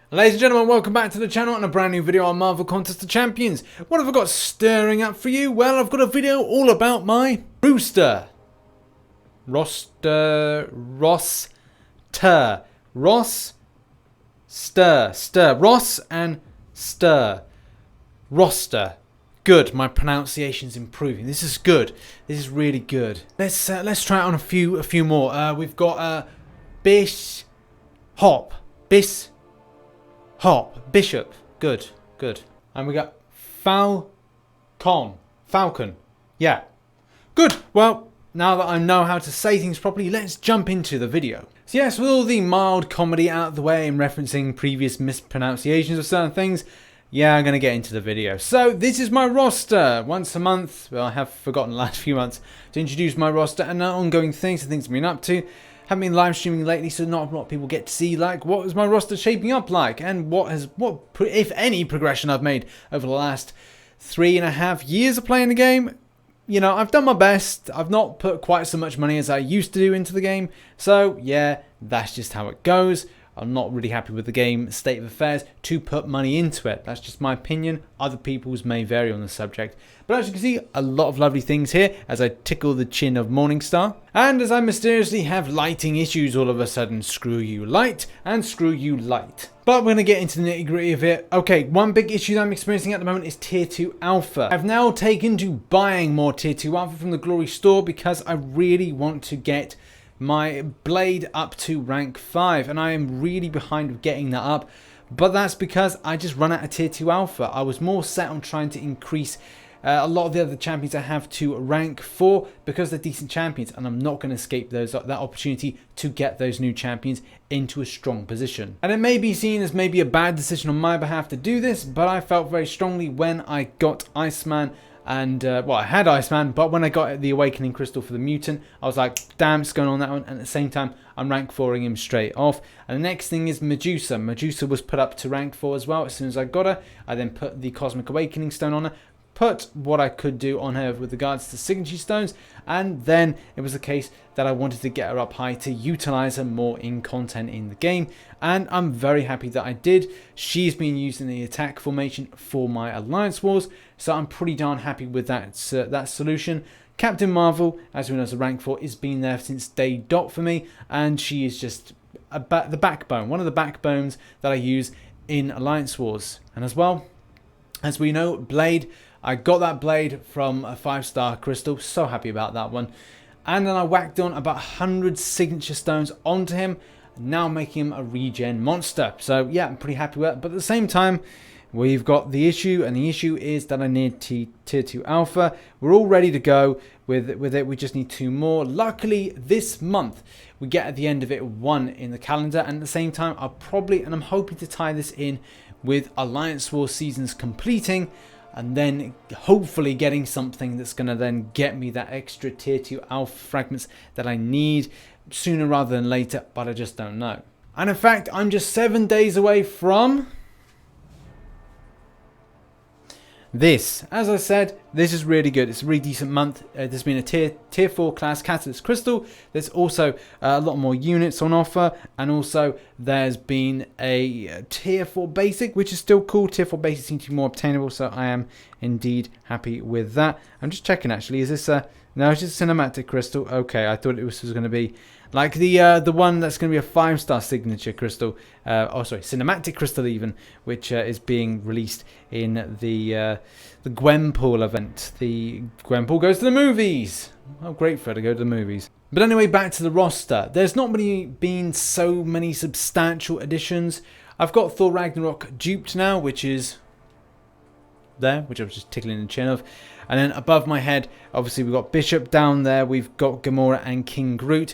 Ladies and gentlemen, welcome back to the channel and a brand new video on Marvel Contest of Champions. What have I got stirring up for you? Well, I've got a video all about my roster roster. Good, my pronunciation's improving. This is good. This is really good. Let's try it on a few more. We've got Bishop. Good. And we got Falcon. Yeah. Good. Well, now that I know how to say things properly, let's jump into the video. So yes, with all the mild comedy out of the way and referencing previous mispronunciations of certain things, yeah, I'm going to get into the video. So this is my roster. Once a month, well, I have forgotten the last few months to introduce my roster and ongoing things I've been up to. Haven't been live streaming lately, so not a lot of people get to see like what is my roster shaping up like, and what if any progression I've made over the last 3.5 years of playing the game. You know, I've done my best. I've not put quite so much money as I used to do into the game, so yeah, that's just how it goes. I'm not really happy with the game state of affairs to put money into it. That's just my opinion. Other people's may vary on the subject. But as you can see, a lot of lovely things here as I tickle the chin of Morningstar. And as I mysteriously have lighting issues all of a sudden. Screw you light and screw you light. But we're going to get into the nitty gritty of it. Okay, one big issue that I'm experiencing at the moment is Tier 2 Alpha. I've now taken to buying more Tier 2 Alpha from the Glory Store because I really want to get my blade up to rank 5, and I am really behind with getting that up, but that's because I just run out of Tier 2 Alpha. I was more set on trying to increase a lot of the other champions I have to rank 4 because they're decent champions, and I'm not going to escape that opportunity to get those new champions into a strong position. And it may be seen as maybe a bad decision on my behalf to do this, but I felt very strongly when I got Iceman. And, well, I had Iceman, but when I got the Awakening Crystal for the Mutant, I was like, damn, it's going on that one. And at the same time, I'm rank 4ing him straight off. And the next thing is Medusa. Medusa was put up to rank 4 as well as soon as I got her. I then put the Cosmic Awakening Stone on her, put what I could do on her with regards to Signature Stones, and then it was the case that I wanted to get her up high to utilize her more in content in the game, and I'm very happy that I did. She's been used in the attack formation for my Alliance Wars, so I'm pretty darn happy with that solution. Captain Marvel, as we know as a rank 4, has been there since day dot for me, and she is just the backbone, one of the backbones that I use in Alliance Wars. And as well, as we know, Blade, I got that blade from a 5-star crystal, so happy about that one. And then I whacked on about 100 signature stones onto him, now making him a regen monster. So yeah, I'm pretty happy with that. But at the same time, we've got the issue, and the issue is that I need Tier 2 Alpha. We're all ready to go with it. We just need 2 more. Luckily, this month, we get at the end of it 1 in the calendar. And at the same time, I'll probably, and I'm hoping to tie this in with Alliance War seasons completing, and then hopefully getting something that's going to then get me that extra Tier 2 Alpha fragments that I need sooner rather than later, but I just don't know. And in fact, I'm just 7 days away from this. As I said, this is really good. It's a really decent month. There's been a tier 4 class Catalyst Crystal. There's also a lot more units on offer, and also there's been a tier 4 basic, which is still cool. Tier 4 basic seems to be more obtainable, so I am indeed happy with that. I'm just checking actually, is this no, it's just a cinematic crystal. Okay, I thought it was going to be like the one that's going to be a 5-star signature crystal. Oh, sorry, cinematic crystal even, which is being released in the Gwenpool event. The Gwenpool goes to the movies. Oh, great for her to go to the movies. But anyway, back to the roster. There's not been so many substantial additions. I've got Thor Ragnarok duped now, which is there, which I was just tickling the chin of. And then above my head, obviously we've got Bishop down there. We've got Gamora and King Groot.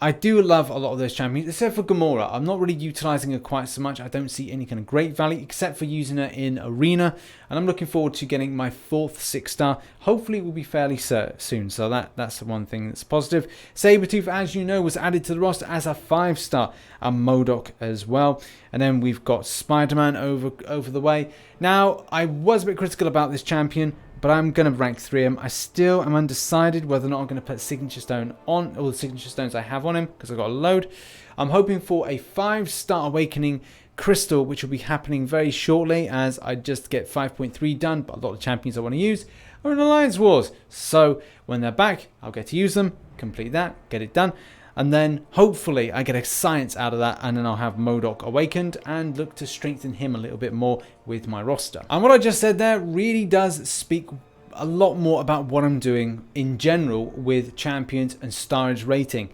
I do love a lot of those champions, except for Gamora. I'm not really utilizing her quite so much. I don't see any kind of great value, except for using her in Arena. And I'm looking forward to getting my 4th 6-star. Hopefully it will be fairly soon. So that's the one thing that's positive. Sabretooth, as you know, was added to the roster as a 5-star. And MODOK as well. And then we've got SpiderMan over the way. Now, I was a bit critical about this champion, but I'm going to rank 3 him. I still am undecided whether or not I'm going to put Signature Stone on, all the Signature Stones I have on him, because I've got a load. I'm hoping for a 5-star Awakening Crystal, which will be happening very shortly as I just get 5.3 done, but a lot of champions I want to use are in Alliance Wars. So when they're back, I'll get to use them, complete that, get it done. And then hopefully I get a science out of that, and then I'll have MODOK awakened and look to strengthen him a little bit more with my roster. And what I just said there really does speak a lot more about what I'm doing in general with champions and starage rating.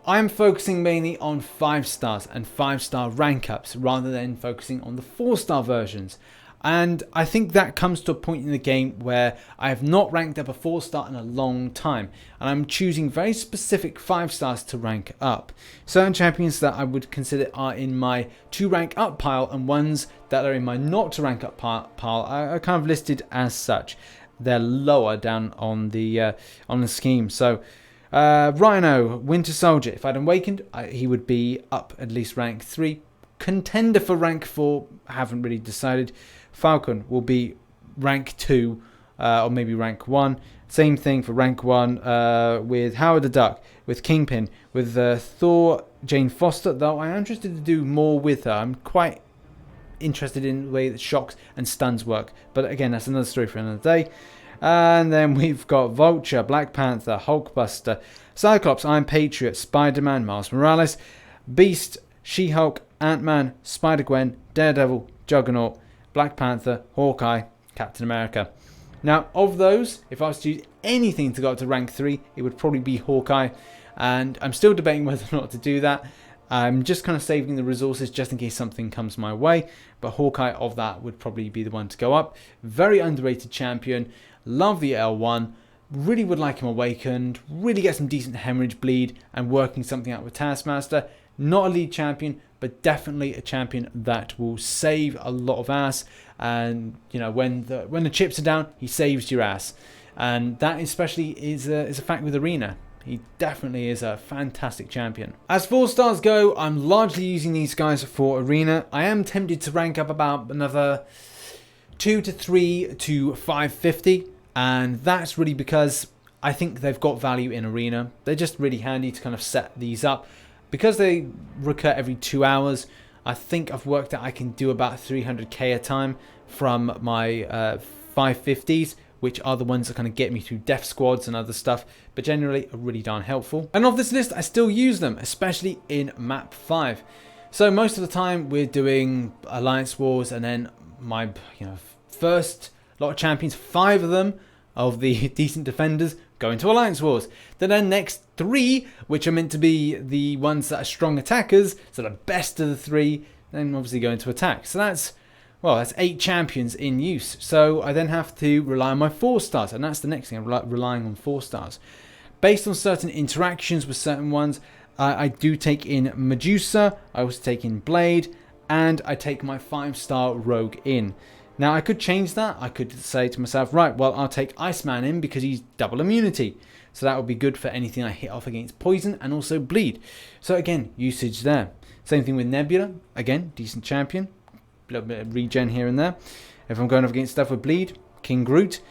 I'm focusing mainly on 5 stars and 5-star rank ups rather than focusing on the 4-star versions. And I think that comes to a point in the game where I have not ranked up a 4-star in a long time, and I'm choosing very specific 5 stars to rank up. Certain champions that I would consider are in my to rank up pile, and ones that are in my not to rank up pile are kind of listed as such. They're lower down on the scheme. So Rhino, Winter Soldier, if I'd awakened, he would be up at least rank 3. Contender for rank 4, haven't really decided. Falcon will be rank 2 or maybe rank 1. Same thing for rank 1 with Howard the Duck, with Kingpin, with Thor, Jane Foster, though I am interested to do more with her. I'm quite interested in the way that shocks and stuns work, but again, that's another story for another day. And then we've got Vulture, Black Panther, Hulkbuster, Cyclops, Iron Patriot, Spider-Man, Miles Morales, Beast, She-Hulk, Ant-Man, Spider-Gwen, Daredevil, Juggernaut, Black Panther, Hawkeye, Captain America. Now, of those, if I was to use anything to go up to rank 3, it would probably be Hawkeye, and I'm still debating whether or not to do that. I'm just kind of saving the resources just in case something comes my way, but Hawkeye of that would probably be the one to go up. Very underrated champion, love the L1, really would like him awakened, really get some decent hemorrhage bleed and working something out with Taskmaster. Not a lead champion, but definitely a champion that will save a lot of ass. And you know, when the chips are down, he saves your ass, and that especially is a fact with Arena. He definitely is a fantastic champion. As 4 stars go, I'm largely using these guys for Arena. I am tempted to rank up about another 2 to 3 to 550, and that's really because I think they've got value in Arena. They're just really handy to kind of set these up. Because they recur every 2 hours, I think I've worked out I can do about 300k a time from my 550s, which are the ones that kind of get me through death squads and other stuff, but generally are really darn helpful. And of this list, I still use them, especially in map 5. So most of the time we're doing Alliance Wars, and then my first lot of champions, 5 of them of the decent defenders, go into Alliance Wars. Then next 3, which are meant to be the ones that are strong attackers, so the best of the 3, then obviously go into attack. So that's 8 champions in use. So I then have to rely on my 4 stars, and that's the next thing, I'm relying on 4 stars. Based on certain interactions with certain ones, I do take in Medusa, I also take in Blade, and I take my 5-star Rogue in. Now I could change that. I could say to myself, right, well, I'll take Iceman in because he's double immunity. So that would be good for anything I hit off against poison and also bleed. So again, usage there. Same thing with Nebula. Again, decent champion. A little bit of regen here and there. If I'm going up against stuff with bleed, King Groot.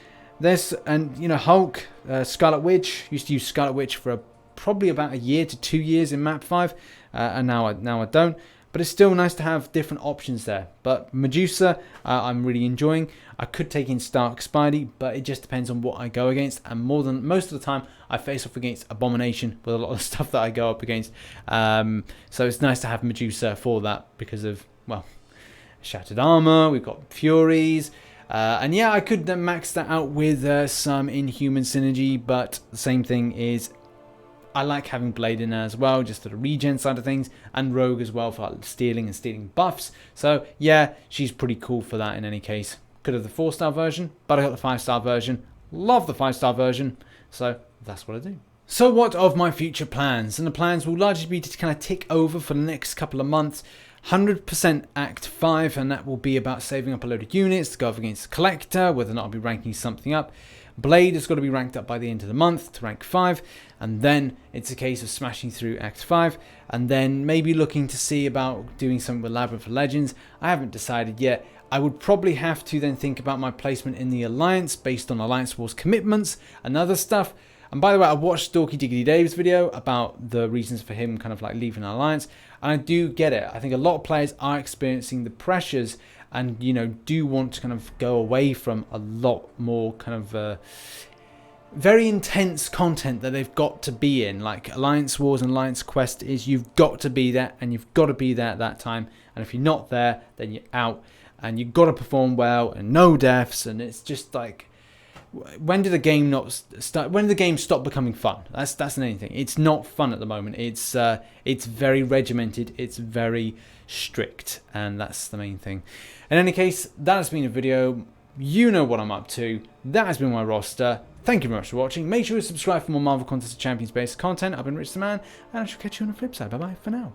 Hulk, Scarlet Witch. Used to use Scarlet Witch for probably about a year to 2 years in map 5. And now I don't. But it's still nice to have different options there. But Medusa, I'm really enjoying. I could take in Stark Spidey, but it just depends on what I go against. And most of the time, I face off against Abomination with a lot of the stuff that I go up against. So it's nice to have Medusa for that because of, Shattered Armor. We've got Furies. And yeah, I could then max that out with some Inhuman synergy. But the same thing is, I like having Blade in there as well, just for the regen side of things, and Rogue as well for stealing buffs. So yeah, she's pretty cool for that in any case. Could have the 4-star version, but I got the 5-star version. Love the 5-star version, so that's what I do. So what of my future plans? And the plans will largely be to kind of tick over for the next couple of months. 100% Act 5, and that will be about saving up a load of units to go up against the Collector, whether or not I'll be ranking something up. Blade has got to be ranked up by the end of the month to rank 5, and then it's a case of smashing through Act 5, and then maybe looking to see about doing something with Labyrinth of Legends. I haven't decided yet. I would probably have to then think about my placement in the Alliance based on Alliance Wars commitments and other stuff. And by the way, I watched Dorky Diggity Dave's video about the reasons for him kind of like leaving Alliance. And I do get it. I think a lot of players are experiencing the pressures and, you know, do want to kind of go away from a lot more kind of very intense content that they've got to be in. Like Alliance Wars and Alliance Quest is, you've got to be there, and you've got to be there at that time. And if you're not there, then you're out. And you've got to perform well, and no deaths. And it's just like, when did the game not start? When did the game stop becoming fun? That's the main thing. It's not fun at the moment. It's very regimented. It's very strict, and that's the main thing. In any case, that has been a video. You know what I'm up to. That has been my roster. Thank you very much for watching. Make sure to subscribe for more Marvel Contest of Champions based content. I've been RichTheMan, and I shall catch you on the flip side. Bye bye for now.